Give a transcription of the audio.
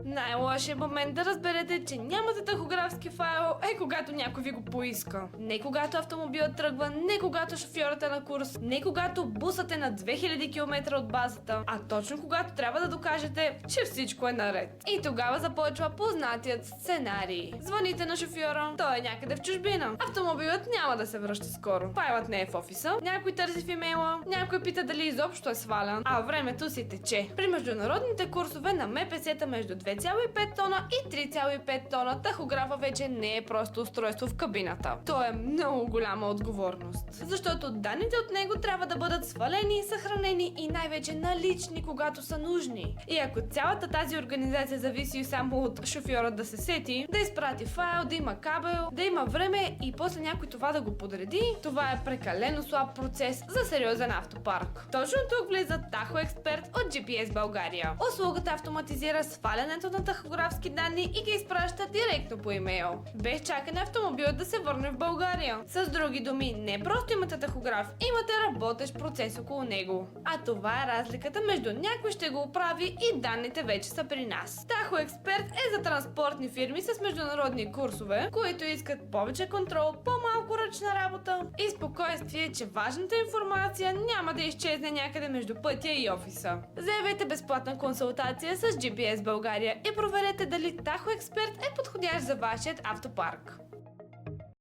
Най-лошият момент да разберете, че нямате тахографски файл е когато някой ви го поиска. Не когато автомобилът тръгва, не когато шофьорът е на курс, не когато бусът е на 2000 км от базата, а точно когато трябва да докажете, че всичко е наред. И тогава започва познатият сценарий. Звъните на шофьора, той е някъде в чужбина. Автомобилът няма да се връща скоро. Файлът не е в офиса, някой търси в имейла, някой пита дали изобщо е свалян, а времето си тече. При международните курсове на МПС-та между 2,5 тона и 3,5 тона тахографа вече не е просто устройство в кабината. То е много голяма отговорност. Защото данните от него трябва да бъдат свалени, съхранени и най-вече налични, когато са нужни. И ако цялата тази организация зависи само от шофьора да се сети, да изпрати файл, да има кабел, да има време и после някой това да го подреди, това е прекалено слаб процес за сериозен автопарк. Точно тук влиза Tacho Expert от GPS България. Услугата автоматизира свалянето на тахографски данни и ги изпраща директно по имейл, без чакане автомобилът да се върне в България. С други думи, не просто имате тахограф, имате работещ процес около него. А това е разликата между някой ще го оправи и данните вече са при нас. Tacho Expert е за транспортни фирми с международни курсове, които искат повече контрол, по-малко ръчна работа и спокойствие, че важната информация няма да изчезне някъде между пътя и офиса. Заявете безплатна консултация с GPS България и проверете дали Tacho Expert е подходящ за вашият автопарк.